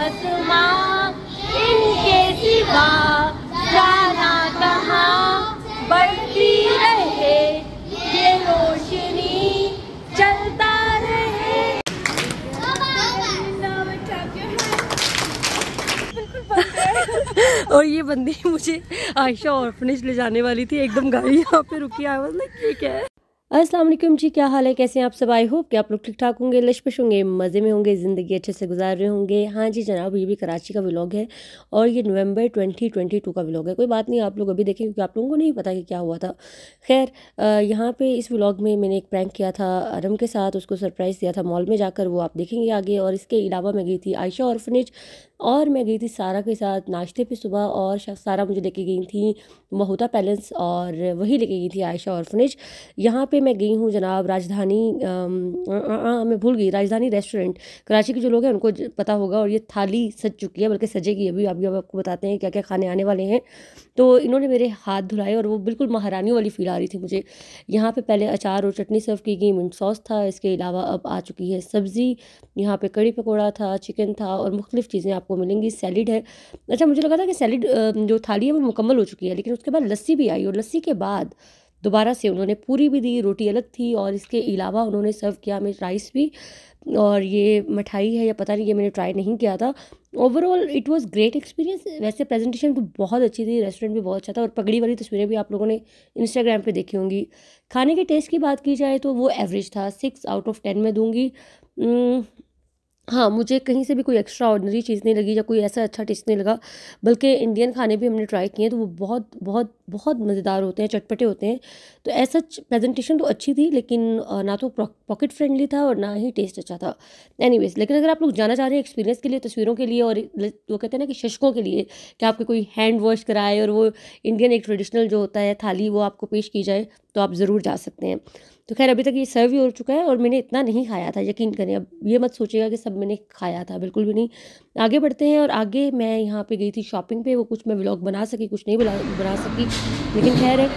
आसमां, इनके सिवा जाना कहाँ, बढ़ती रहे ये रोशनी, चलता रहे। और ये बंदी मुझे आयशा ऑर्फनेज ले जाने वाली थी, एकदम गाड़ी यहाँ पे रुकी। आई वाज लाइक ये क्या है। अस्सलाम वालेकुम जी, क्या हाल है, कैसे हैं आप सब। आई होप कि आप लोग ठीक ठाक होंगे, लशपश होंगे, मज़े में होंगे, ज़िंदगी अच्छे से गुजार रहे होंगे। हाँ जी जनाब, ये भी कराची का व्लॉग है और ये नवंबर 2022 का व्लॉग है। कोई बात नहीं, आप लोग अभी देखें क्योंकि आप लोगों को नहीं पता कि क्या हुआ था। खैर यहाँ पे इस व्लॉग में मैंने एक प्रैंक किया था अरम के साथ, उसको सरप्राइज़ दिया था मॉल में जाकर, वो आप देखेंगे आगे। और इसके अलावा मैं गई थी आयशा ऑर्फनेज और मैं गई थी सारा के साथ नाश्ते पे सुबह, और सारा मुझे लेके गई थी महुता पैलेस और वही लेके गई थी आयशा ऑर्फनेज। यहाँ पे मैं गई हूँ जनाब राजधानी, मैं भूल गई, राजधानी रेस्टोरेंट। कराची के जो लोग हैं उनको पता होगा। और ये थाली सज चुकी है, बल्कि सजेगी अभी। अभी आपको बताते हैं क्या क्या खाने आने वाले हैं। तो इन्होंने मेरे हाथ धुलाए और वो बिल्कुल महारानियों वाली फील आ रही थी मुझे। यहाँ पे पहले अचार और चटनी सर्व की गई, मिंट सॉस था, इसके अलावा अब आ चुकी है सब्ज़ी। यहाँ पे कड़ी पकौड़ा था, चिकन था और मुख्तलिफ़ चीज़ें आपको मिलेंगी। सैलिड है। अच्छा, मुझे लगा था कि सैलिड जो थाली है वो मुकम्मल हो चुकी है, लेकिन उसके बाद लस्सी भी आई और लस्सी के बाद दोबारा से उन्होंने पूरी भी दी, रोटी अलग थी और इसके अलावा उन्होंने सर्व किया हमें राइस भी। और ये मिठाई है या पता नहीं, ये मैंने ट्राई नहीं किया था। Overall it was great experience. वैसे प्रेजेंटेशन भी बहुत अच्छी थी, रेस्टोरेंट भी बहुत अच्छा था और पगड़ी वाली तस्वीरें भी आप लोगों ने इंस्टाग्राम पे देखी होंगी। खाने के टेस्ट की बात की जाए तो वो एवरेज था, 6 आउट ऑफ 10 में दूंगी। हाँ, मुझे कहीं से भी कोई एक्स्ट्रा ऑर्डिनरी चीज़ नहीं लगी या कोई ऐसा अच्छा टेस्ट नहीं लगा। बल्कि इंडियन खाने भी हमने ट्राई किए हैं तो वो बहुत बहुत बहुत मज़ेदार होते हैं, चटपटे होते हैं। तो ऐसा प्रेजेंटेशन तो अच्छी थी, लेकिन ना तो पॉकेट फ्रेंडली था और ना ही टेस्ट अच्छा था। एनीवेज, लेकिन अगर आप लोग जाना चाह रहे हैं एक्सपीरियंस के लिए, तस्वीरों के लिए और वो कहते हैं ना कि शशकों के लिए, कि आपके कोई हैंड वॉश कराए और वो इंडियन एक ट्रेडिशनल जो होता है थाली वो आपको पेश की जाए, तो आप ज़रूर जा सकते हैं। तो खैर अभी तक ये सर्व ही हो चुका है और मैंने इतना नहीं खाया था, यकीन करें। अब ये मत सोचिएगा कि सब मैंने खाया था, बिल्कुल भी नहीं। आगे बढ़ते हैं। और आगे मैं यहाँ पे गई थी शॉपिंग पे, वो कुछ मैं व्लॉग बना सकी, कुछ नहीं बना सकी, लेकिन खैर है।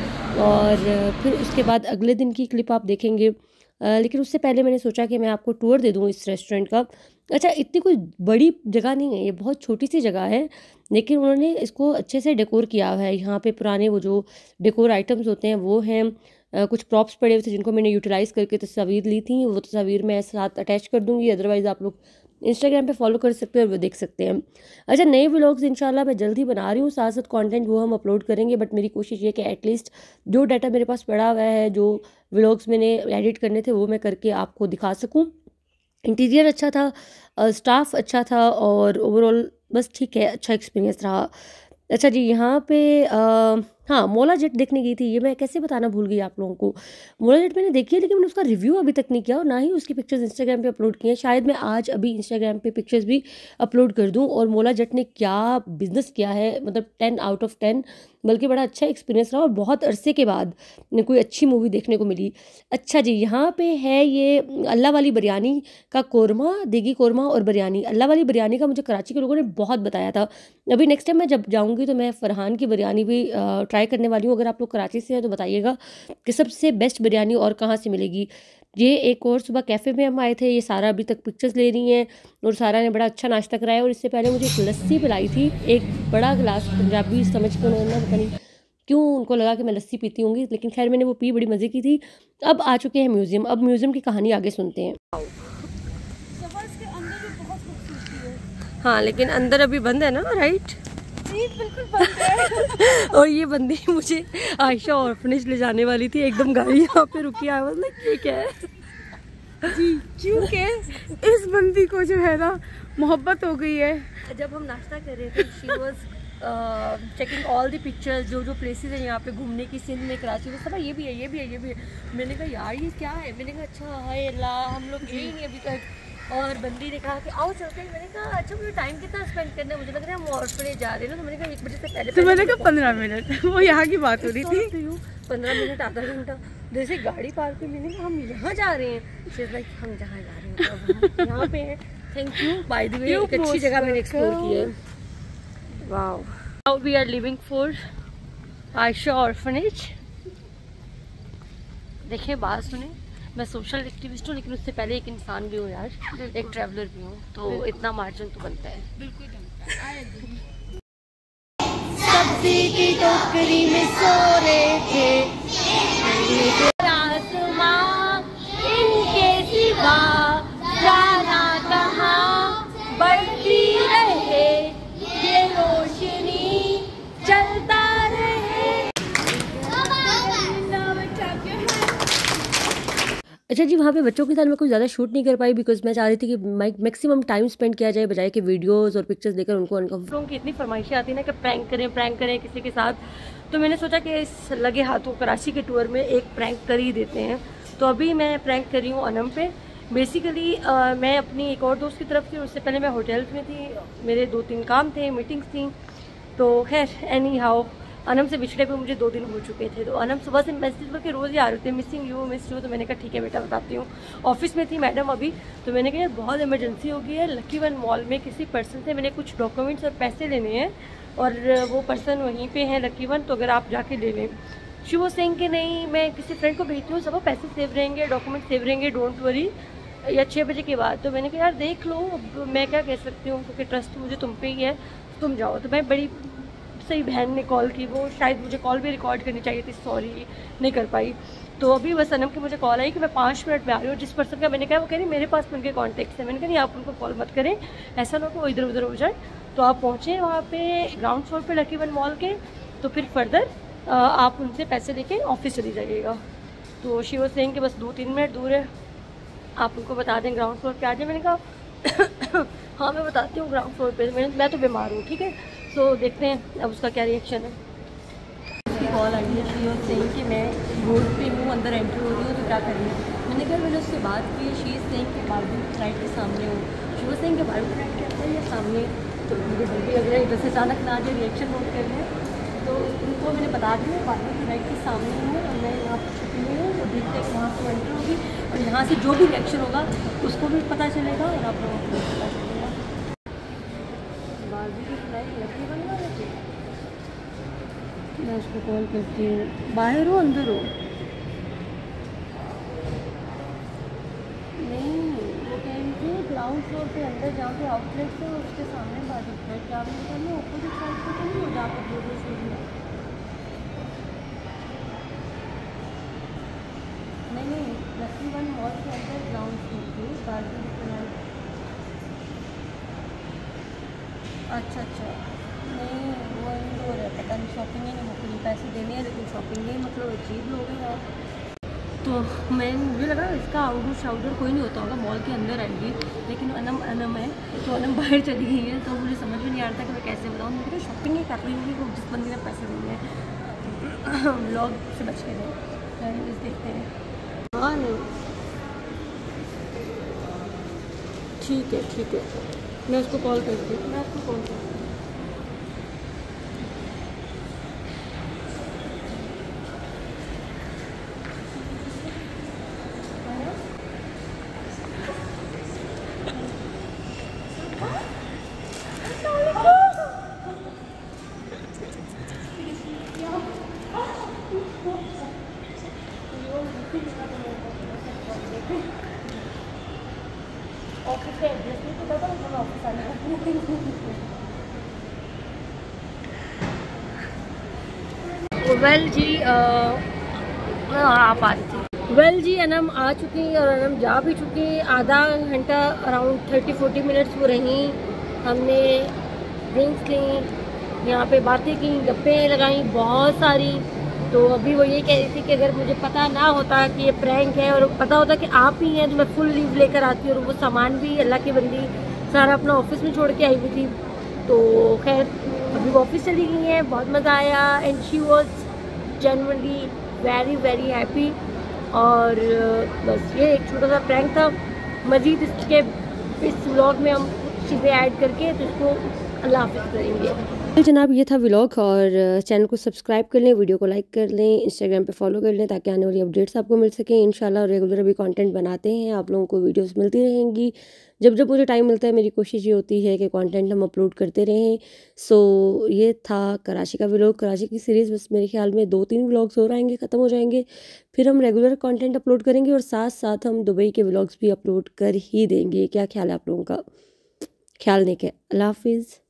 और फिर उसके बाद अगले दिन की क्लिप आप देखेंगे। लेकिन उससे पहले मैंने सोचा कि मैं आपको टूर दे दूँ इस रेस्टोरेंट का। अच्छा, इतनी कोई बड़ी जगह नहीं है, ये बहुत छोटी सी जगह है, लेकिन उन्होंने इसको अच्छे से डेकोर किया हुआ है। यहाँ पे पुराने वो जो डेकोर आइटम्स होते हैं वो हैं। कुछ प्रॉप्स पड़े हुए थे जिनको मैंने यूटिलाइज़ करके तस्वीर ली थी, वो तस्वीर मैं साथ अटैच कर दूँगी। अदरवाइज़ आप लोग इंस्टाग्राम पे फॉलो कर सकते हैं और वो देख सकते हैं। अच्छा, नए व्लॉग्स इंशाल्लाह मैं जल्द ही बना रही हूँ, साथ साथ कंटेंट वो हम अपलोड करेंगे। बट मेरी कोशिश ये कि एटलीस्ट जो डाटा मेरे पास पड़ा हुआ है, जो व्लॉग्स मैंने एडिट करने थे, वो मैं करके आपको दिखा सकूँ। इंटीरियर अच्छा था, स्टाफ अच्छा था और ओवरऑल बस ठीक है, अच्छा एक्सपीरियंस रहा। अच्छा जी, यहाँ पे हाँ, मौला जेट देखने गई थी। ये मैं कैसे बताना भूल गई आप लोगों को। मौला जेट मैंने देखी है, लेकिन मैंने उसका रिव्यू अभी तक नहीं किया और ना ही उसकी पिक्चर्स इंस्टाग्राम पे अपलोड की हैं। शायद मैं आज अभी इंस्टाग्राम पे पिक्चर्स भी अपलोड कर दूँ। और मौला जेट ने क्या बिजनेस किया है, मतलब 10 आउट ऑफ 10, बल्कि बड़ा अच्छा एक्सपीरियंस रहा और बहुत अरसे के बाद कोई अच्छी मूवी देखने को मिली। अच्छा जी, यहाँ पे है ये अल्लाह वाली बिरयानी का कोरमा, देगी कोरमा और बिरयानी। अल्लाह वाली बिरयानी का मुझे कराची के लोगों ने बहुत बताया था। अभी नेक्स्ट टाइम मैं जब जाऊँगी तो मैं फ़रहान की बिरयानी भी ट्राई करने वाली हूँ। अगर आप लोग कराची से हैं तो बताइएगा कि सबसे बेस्ट बिरयानी और कहाँ से मिलेगी। ये एक और सुबह कैफ़े में हम आए थे, ये सारा अभी तक पिक्चर्स ले रही हैं और सारा ने बड़ा अच्छा नाश्ता कराया। और इससे पहले मुझे एक लस्सी पिलाई थी, एक बड़ा गिलास, पंजाबी समझ के उन्होंने, पता नहीं क्यों उनको लगा कि मैं लस्सी पीती होंगी, लेकिन खैर मैंने वो पी, बड़ी मज़े की थी। अब आ चुके हैं म्यूज़ियम। अब म्यूज़ियम की कहानी आगे सुनते हैं। हाँ, लेकिन अंदर अभी बंद है ना, राइट? जी बिल्कुल बंद है। और ये बंदी मुझे आयशा ऑर्फनेज ले जाने वाली थी, एकदम गाड़ी यहाँ पे रुकी। आई वाज लाइक ये क्या है जी, क्योंकि इस बंदी को जो है ना मोहब्बत हो गई है। जब हम नाश्ता कर रहे थे, she was checking all the pictures, जो जो प्लेसेस हैं यहाँ पे घूमने की, सिंध में, कराची में, सब ये भी है, ये भी है, ये भी है। मैंने कहा यार ये क्या है, मैंने कहा अच्छा हाय अल्लाह, हम लोग गए नहीं अभी तक। और बंदी ने कहा कि आओ चलते हैं। मैंने कहा अच्छा मुझे टाइम कितना स्पेंड करना है, मुझे लग रहा है हम ऑर्फनेज जा रहे हैं ना। तो मैंने कहा 1 बजे से पहले तो मैंने कहा 15 मिनट, वो यहाँ की बात हो रही थी। 15 मिनट आधा घंटा जैसे गाड़ी पार्क की। मैंने कहा हम यहाँ जा रहे हैं, शी इज लाइक हम जहाँ जा रहे हैं हम यहाँ पे हैं। Thank you by the way, एक अच्छी जगह मैंने एक्सप्लोर की है। Wow, now we are living for Ayesha orphanage. देखिए बात सुने, मैं सोशल एक्टिविस्ट हूँ, लेकिन उससे पहले एक इंसान भी हूँ यार, एक ट्रैवलर भी हूँ, तो इतना मार्जिन तो बनता है। बिल्कुल बनता है। सब्जी की टोकरी में सो रहे थे इनके सिवा जाना कहाँ, बढ़ती रहे ये रोशनी, चलता रहे। अच्छा जी, वहाँ पे बच्चों के साथ मैं कुछ ज़्यादा शूट नहीं कर पाई बिकॉज मैं चाह रही थी कि मैक्सिमम टाइम स्पेंड किया जाए बजाय कि वीडियोस और पिक्चर्स देकर उनको अनकंफर्टेबल की इतनी फरमाइशें आती है ना कि प्रैंक करें किसी के साथ। तो मैंने सोचा कि इस लगे हाथों कराची के टूर में एक प्रैंक कर ही देते हैं। तो अभी मैं प्रैंक कर रही हूँ अनम पे। बेसिकली मैं अपनी एक और दोस्त की तरफ थी, उससे पहले मैं होटल्स में थी, मेरे 2-3 काम थे, मीटिंग्स थी। तो खैर एनी हाउ अनम से बिछड़े पे मुझे 2 दिन हो चुके थे। तो अनम सुबह से मैसेज करके रोज़ ही आ रहे थे, मिसिंग यू मिस यू। तो मैंने कहा ठीक है बेटा बताती हूँ। ऑफिस में थी मैडम अभी, तो मैंने कहा यार बहुत इमरजेंसी हो गई है, लकी वन मॉल में किसी पर्सन से मैंने कुछ डॉक्यूमेंट्स और पैसे लेने हैं और वो पर्सन वहीं पे है लकी वन, तो अगर आप जाके ले लें। शी वाज सेइंग कि नहीं मैं किसी फ्रेंड को भेजती हूँ, सब पैसे सेव रहेंगे, डॉक्यूमेंट सेव रहेंगे, डोंट वरी, या 6 बजे के बाद। तो मैंने कहा यार देख लो, अब मैं क्या कह सकती हूँ, क्योंकि ट्रस्ट मुझे तुम पे ही है, तुम जाओ। तो मैं बड़ी सही बहन ने कॉल की, वो शायद मुझे कॉल भी रिकॉर्ड करनी चाहिए थी, सॉरी नहीं कर पाई। तो अभी बस अनम की मुझे कॉल आई कि मैं 5 मिनट में आ रही हूँ। जिस पर्सन का मैंने कहा वो कह रही मेरे पास उनके कॉन्टेक्ट है। मैंने कहा नहीं आप उनको कॉल मत करें, ऐसा ना हो इधर उधर हो जाए। तो आप पहुँचे वहाँ पे ग्राउंड फ्लोर पे लकी वन मॉल के, तो फिर फर्दर आप उनसे पैसे लेके ऑफिस चली जाइएगा। तो शी वाज सेइंग कि बस 2-3 मिनट दूर है, आप उनको बता दें ग्राउंड फ्लोर पे आ जाए। मैंने कहा हाँ मैं बताती हूँ ग्राउंड फ्लोर पे, मैं तो बीमार हूँ, ठीक है। सो देखते हैं अब उसका क्या रिएक्शन है। कॉल आई है, शी वाज सेइंग कि मैं रोड पे हूँ, अंदर एंट्री हो रही हूँ, तो क्या करिए। मैंने कहा मैंने उससे बात की, शी इज सेइंग कि बारबी फ्लाइट के सामने हूँ। शी वाज सेइंग कि बारबी फ्लाइट के अंदर या सामने। तो मुझे डर भी लग रहा है इधर से अचानक ना आ जाए, रिएक्शन नोट कर लें। तो उनको मैंने बता दिया बारबी फ्लाइट के सामने हूँ और मैं यहाँ पर छुपी हुई हूँ। तो देखते हैं वहाँ से एंट्री होगी और यहाँ से जो भी रिएक्शन होगा उसको भी पता चलेगा और आप लोगों को भी पता चलेगा। बारबी की फ्लाइट लकी वन वाले थे, मैं उसको कॉल करती हूँ। बाहर हो अंदर हो? नहीं वो कह रही थी ग्राउंड फ्लोर पे अंदर जहाँ पे आउटलेट है उसके सामने बारबी फ्लाइट, क्या मैंने कहा मैं अपोजिट साइड पे तो नहीं हो जहाँ पर बोर्डर से नहीं लकी वन मॉल के अंदर ग्राउंड फ्लोर पे बारबी फ्लाइट। अच्छा नहीं वो इंडोर है, पता नहीं शॉपिंग ही नहीं होती, पैसे देने हैं लेकिन शॉपिंग नहीं, मतलब अजीब लोग हैं यार। तो मैं मुझे लगा इसका आउटडोर शाउटडोर कोई नहीं होता होगा, मॉल के अंदर आएगी, लेकिन अनम है तो अनम बाहर चली गई है। तो मुझे समझ में नहीं आ रहा था कि मैं कैसे बताऊँ। मुझे तो शॉपिंग ही कर रही होंगी वो जिस बंदी ने पैसे दिए हैं। व्लॉग से बच के गए, देखते हैं। हाँ नहीं ठीक है मैं उसको कॉल करती हूँ, मैं उसको कॉल करती हूँ। ऑफिस का एड्रेस नहीं पता था, मैं ऑफिस आने वेल जी आप आ रही थी। वेल जी अनम आ चुकी और अनम जा भी चुकी। आधा घंटा अराउंड 30-40 मिनट्स वो रहीं, हमने ड्रिंक्स ली, यहाँ पे बातें की, गप्पे लगाई बहुत सारी। तो अभी वो ये कह रही थी कि अगर मुझे पता ना होता कि ये प्रैंक है और पता होता कि आप ही हैं तो मैं फुल लीव लेकर आती। और वो सामान भी अल्लाह की बंदी सारा अपना ऑफिस में छोड़ के आई हुई थी। तो खैर अभी वो ऑफिस चली गई हैं, बहुत मज़ा आया and she was genuinely very very happy. और बस ये एक छोटा सा प्रैंक था। मज़ीद इसके इस व्लॉग में हम चीज़ें ऐड करके तो इसको अल्लाह हाफ़िज़ करेंगे। जनाब ये था व्लॉग, और चैनल को सब्सक्राइब कर लें, वीडियो को लाइक कर लें, इंस्टाग्राम पे फॉलो कर लें ताकि आने वाली अपडेट्स आपको मिल सकें। इंशाल्लाह रेगुलर अभी कंटेंट बनाते हैं, आप लोगों को वीडियोस मिलती रहेंगी। जब जब मुझे टाइम मिलता है मेरी कोशिश ये होती है कि कंटेंट हम अपलोड करते रहें। सो ये था कराची का व्लॉग, कराची की सीरीज़। बस मेरे ख्याल में 2-3 व्लॉग्स और आएंगे, ख़त्म हो जाएंगे, फिर हम रेगुलर कंटेंट अपलोड करेंगे और साथ साथ हम दुबई के व्लॉग्स भी अपलोड कर ही देंगे। क्या ख्याल है आप लोगों का? ख्याल नहीं, क्या? अल्लाह हाफिज़।